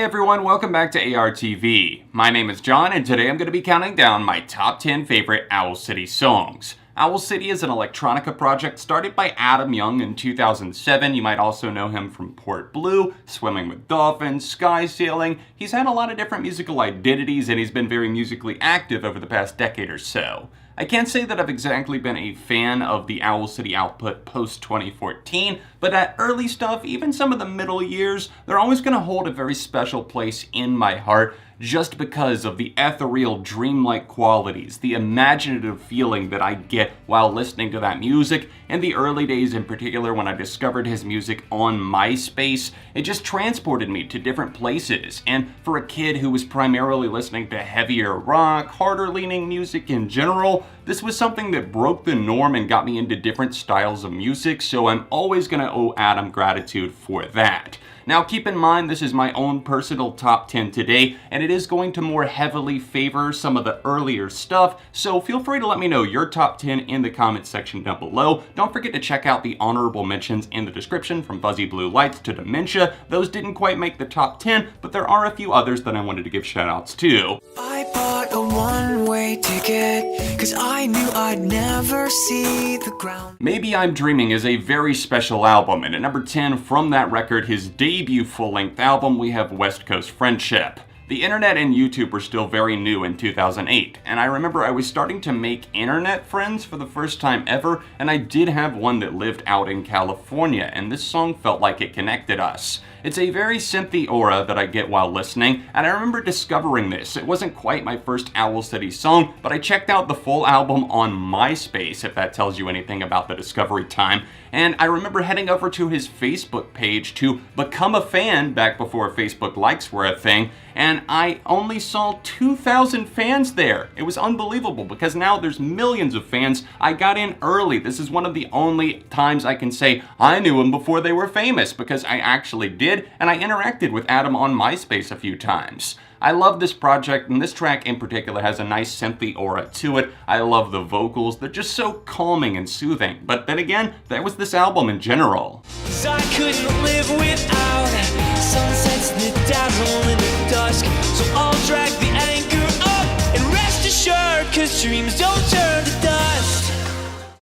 Hey everyone, welcome back to ARTV. My name is John, and today I'm going to be counting down my top 10 favorite Owl City songs. Owl City is an electronica project started by Adam Young in 2007. You might also know him from Port Blue, Swimming with Dolphins, Sky Sailing. He's had a lot of different musical identities, and he's been very musically active over the past decade or so. I can't say that I've exactly been a fan of the Owl City output post-2014, but that early stuff, even some of the middle years, they're always going to hold a very special place in my heart just because of the ethereal, dreamlike qualities, the imaginative feeling that I get while listening to that music. In the early days in particular, when I discovered his music on MySpace, it just transported me to different places. And for a kid who was primarily listening to heavier rock, harder-leaning music in general, this was something that broke the norm and got me into different styles of music, so I'm always going to owe Adam gratitude for that. Now keep in mind, this is my own personal top 10 today, and it is going to more heavily favor some of the earlier stuff, so feel free to let me know your top 10 in the comments section down below. Don't forget to check out the honorable mentions in the description, from Fuzzy Blue Lights to Dementia. Those didn't quite make the top 10, but there are a few others that I wanted to give shoutouts to. I bought a one-way ticket, cause I knew I'd never see the ground. Maybe I'm Dreaming is a very special album, and at number 10 from that record, his debut full-length album, we have West Coast Friendship. The internet and YouTube were still very new in 2008, and I remember I was starting to make internet friends for the first time ever, and I did have one that lived out in California, and this song felt like it connected us. It's a very synthy aura that I get while listening, and I remember discovering this. It wasn't quite my first Owl City song, but I checked out the full album on MySpace, if that tells you anything about the discovery time, and I remember heading over to his Facebook page to become a fan back before Facebook likes were a thing, and I only saw 2,000 fans there. It was unbelievable because now there's millions of fans. I got in early. This is one of the only times I can say I knew him before they were famous, because I actually did, and I interacted with Adam on MySpace a few times. I love this project, and this track in particular has a nice synthy aura to it. I love the vocals. They're just so calming and soothing. But then again, that was this album in general. 'Cause I couldn't live without sunsets that dazzle in the dusk. So I'll drag the anchor up and rest assured, 'cause dreams don't turn to dust.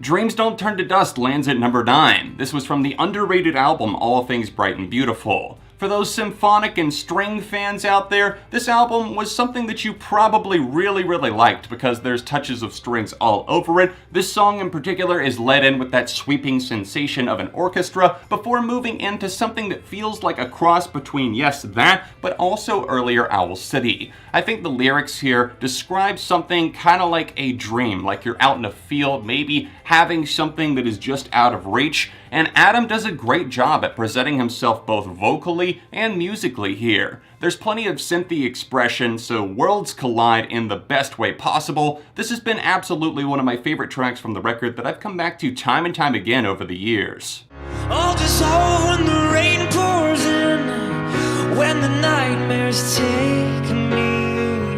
Dreams Don't Turn to Dust lands at number 9. This was from the underrated album All Things Bright and Beautiful. For those symphonic and string fans out there, this album was something that you probably really liked because there's touches of strings all over it. This song in particular is led in with that sweeping sensation of an orchestra before moving into something that feels like a cross between, yes, that, but also earlier Owl City. I think the lyrics here describe something kind of like a dream, like you're out in a field, maybe having something that is just out of reach, and Adam does a great job at presenting himself both vocally and musically here. There's plenty of synthy expression, so worlds collide in the best way possible. This has been absolutely one of my favorite tracks from the record that I've come back to time and time again over the years. I'll dissolve when the rain pours in, when the nightmares take me.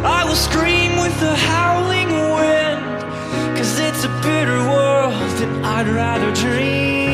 I will scream with the howling wind, 'cause it's a bitter world that I'd rather dream.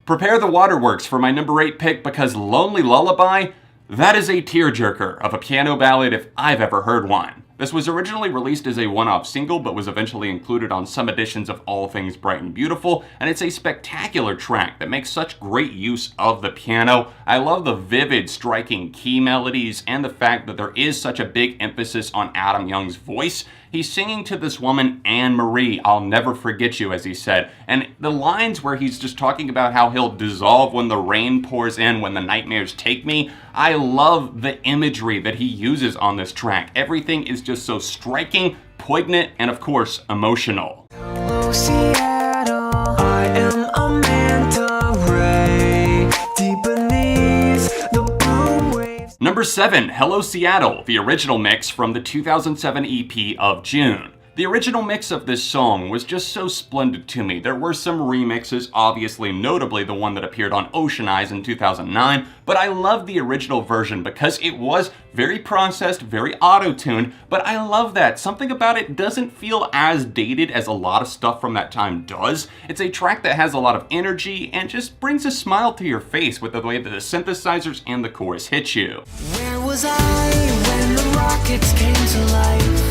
Prepare the waterworks for my number 8 pick, because Lonely Lullaby, that is a tearjerker of a piano ballad if I've ever heard one. This was originally released as a one-off single, but was eventually included on some editions of All Things Bright and Beautiful, and it's a spectacular track that makes such great use of the piano. I love the vivid, striking key melodies and the fact that there is such a big emphasis on Adam Young's voice. He's singing to this woman, Anne Marie, "I'll never forget you," as he said. And the lines where he's just talking about how he'll dissolve when the rain pours in, when the nightmares take me, I love the imagery that he uses on this track. Everything is just so striking, poignant, and of course, emotional. Hello, Seattle. I am Amanda Ray, deep beneath the blue waves. Number 7, Hello Seattle, the original mix from the 2007 EP of June. The original mix of this song was just so splendid to me. There were some remixes, obviously notably the one that appeared on Ocean Eyes in 2009, but I love the original version because it was very processed, very auto-tuned, but I love that. Something about it doesn't feel as dated as a lot of stuff from that time does. It's a track that has a lot of energy and just brings a smile to your face with the way that the synthesizers and the chorus hit you. Where was I when the rockets came to life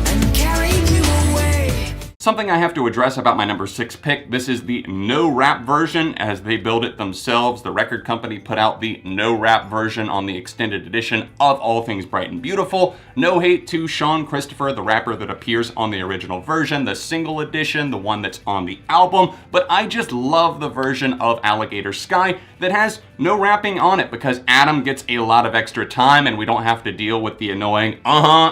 and carried you away? Something I have to address about my number 6 pick, this is the no rap version as they build it themselves. The record company put out the no rap version on the extended edition of All Things Bright and Beautiful. No hate to Sean Christopher, the rapper that appears on the original version, the single edition, the one that's on the album, but I just love the version of Alligator Sky that has no rapping on it because Adam gets a lot of extra time and we don't have to deal with the annoying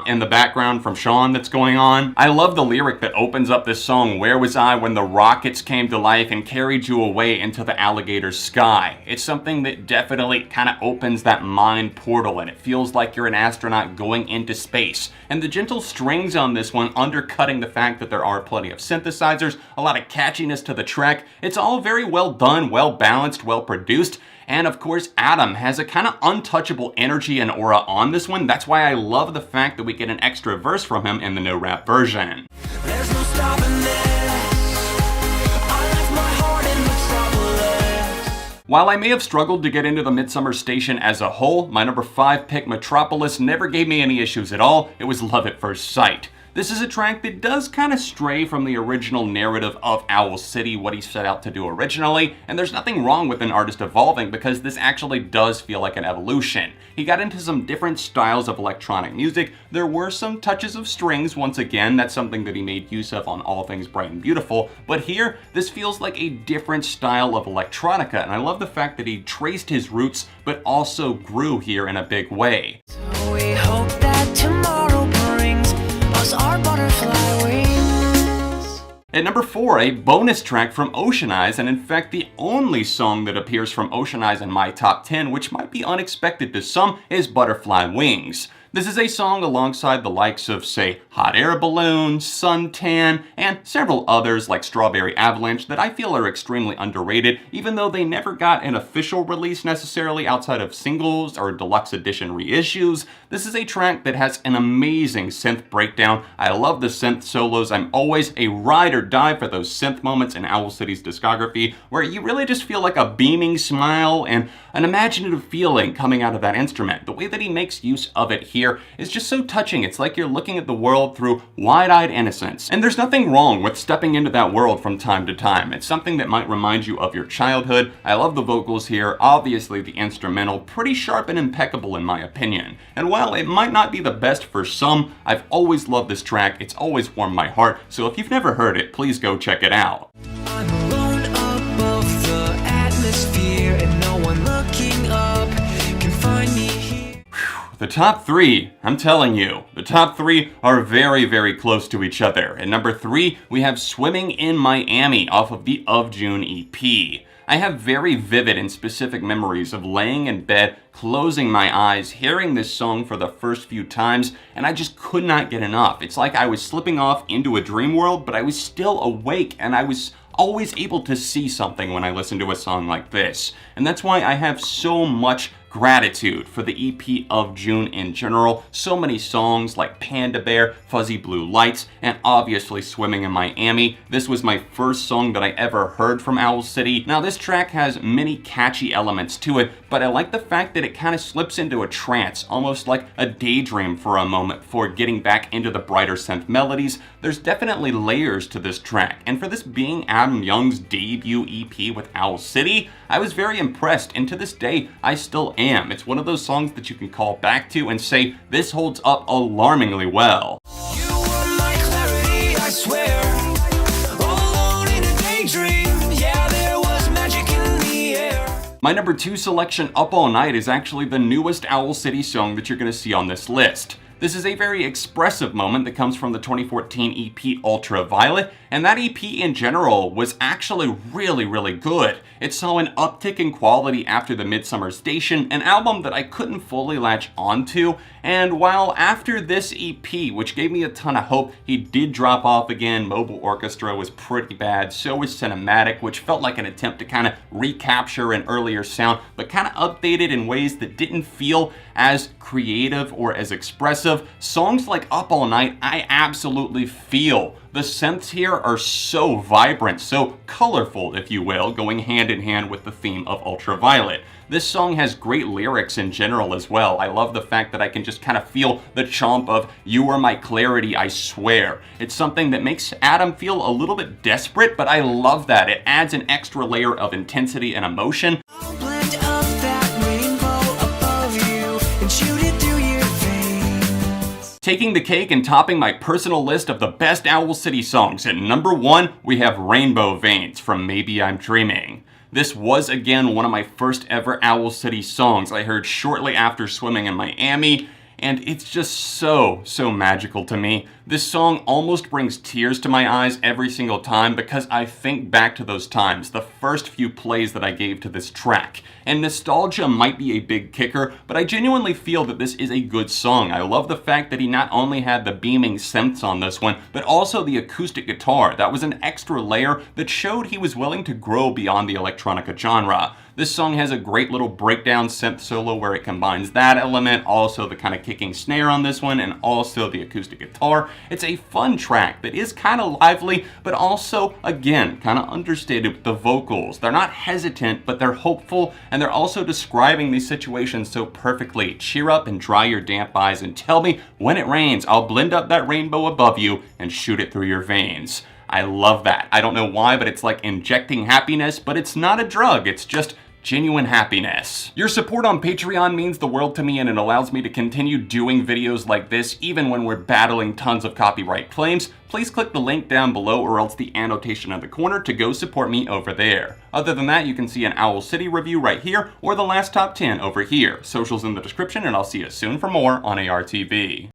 in the background from Sean that's going on. I love the lyric that opens up this song, where was I when the rockets came to life and carried you away into the alligator sky. It's something that definitely kind of opens that mind portal and it feels like you're an astronaut going into space. And the gentle strings on this one undercutting the fact that there are plenty of synthesizers, a lot of catchiness to the track. It's all very well done, well balanced, well produced. And of course, Adam has a kind of untouchable energy and aura on this one. That's why I love the fact that we get an extra verse from him in the no rap version. There's no stopping this. I left my heart in Metropolis. While I may have struggled to get into the Midsummer Station as a whole, my number 5 pick, Metropolis, never gave me any issues at all. It was love at first sight. This is a track that does kind of stray from the original narrative of Owl City, what he set out to do originally, and there's nothing wrong with an artist evolving because this actually does feel like an evolution. He got into some different styles of electronic music. There were some touches of strings, once again, that's something that he made use of on All Things Bright and Beautiful, but here, this feels like a different style of electronica, and I love the fact that he traced his roots, but also grew here in a big way. So we hope that tomorrow brings us our butterfly wings. At number 4, a bonus track from Ocean Eyes, and in fact the only song that appears from Ocean Eyes in my top 10, which might be unexpected to some, is Butterfly Wings. This is a song alongside the likes of, say, Hot Air Balloon, Suntan, and several others like Strawberry Avalanche that I feel are extremely underrated, even though they never got an official release necessarily outside of singles or deluxe edition reissues. This is a track that has an amazing synth breakdown. I love the synth solos. I'm always a ride or die for those synth moments in Owl City's discography where you really just feel like a beaming smile and an imaginative feeling coming out of that instrument. The way that he makes use of it here is just so touching. It's like you're looking at the world through wide-eyed innocence. And there's nothing wrong with stepping into that world from time to time. It's something that might remind you of your childhood. I love the vocals here. Obviously, the instrumental, pretty sharp and impeccable in my opinion. And while it might not be the best for some, I've always loved this track. It's always warmed my heart. So if you've never heard it, please go check it out. I'm alone above the atmosphere, and no one looking up can find me here. The top 3, I'm telling you, the top 3 are very, very close to each other. At number 3, we have Swimming in Miami off of the Of June EP. I have very vivid and specific memories of laying in bed, closing my eyes, hearing this song for the first few times, and I just could not get enough. It's like I was slipping off into a dream world, but I was still awake, and I was always able to see something when I listen to a song like this. And that's why I have so much gratitude for the EP Of June in general. So many songs like Panda Bear, Fuzzy Blue Lights, and obviously Swimming in Miami. This was my first song that I ever heard from Owl City. Now this track has many catchy elements to it, but I like the fact that it kind of slips into a trance, almost like a daydream for a moment before getting back into the brighter synth melodies. There's definitely layers to this track, and for this being Adam Young's debut EP with Owl City, I was very impressed, and to this day, I still am. It's one of those songs that you can call back to and say, this holds up alarmingly well. You were my clarity, I swear. All alone in a daydream. Yeah, there was magic in the air. My number 2 selection, Up All Night, is actually the newest Owl City song that you're going to see on this list. This is a very expressive moment that comes from the 2014 EP Ultraviolet, and that EP in general was actually really, really good. It saw an uptick in quality after the Midsummer Station, an album that I couldn't fully latch onto, And while after this EP, which gave me a ton of hope, he did drop off again. Mobile Orchestra was pretty bad, so was Cinematic, which felt like an attempt to kind of recapture an earlier sound, but kind of updated in ways that didn't feel as creative or as expressive. Songs like Up All Night, I absolutely feel. The synths here are so vibrant, so colorful, if you will, going hand in hand with the theme of Ultraviolet. This song has great lyrics in general as well. I love the fact that I can just kind of feel the chomp of "You are my clarity, I swear." It's something that makes Adam feel a little bit desperate, but I love that. It adds an extra layer of intensity and emotion. I'll blend up that rainbow above you and shoot it through your veins. Taking the cake and topping my personal list of the best Owl City songs, at number 1, we have Rainbow Veins from Maybe I'm Dreaming. This was again one of my first ever Owl City songs I heard shortly after swimming in Miami, and it's just so magical to me. This song almost brings tears to my eyes every single time because I think back to those times, the first few plays that I gave to this track. And nostalgia might be a big kicker, but I genuinely feel that this is a good song. I love the fact that he not only had the beaming synths on this one, but also the acoustic guitar. That was an extra layer that showed he was willing to grow beyond the electronica genre. This song has a great little breakdown synth solo where it combines that element, also the kind of kicking snare on this one, and also the acoustic guitar. It's a fun track that is kind of lively, but also, again, kind of understated with the vocals. They're not hesitant, but they're hopeful, and they're also describing these situations so perfectly. Cheer up and dry your damp eyes and tell me when it rains, I'll blend up that rainbow above you and shoot it through your veins. I love that. I don't know why, but it's like injecting happiness, but it's not a drug. It's just genuine happiness. Your support on Patreon means the world to me, and it allows me to continue doing videos like this even when we're battling tons of copyright claims. Please click the link down below or else the annotation in the corner to go support me over there. Other than that, you can see an Owl City review right here or the last top 10 over here. Socials in the description, and I'll see you soon for more on ARTV.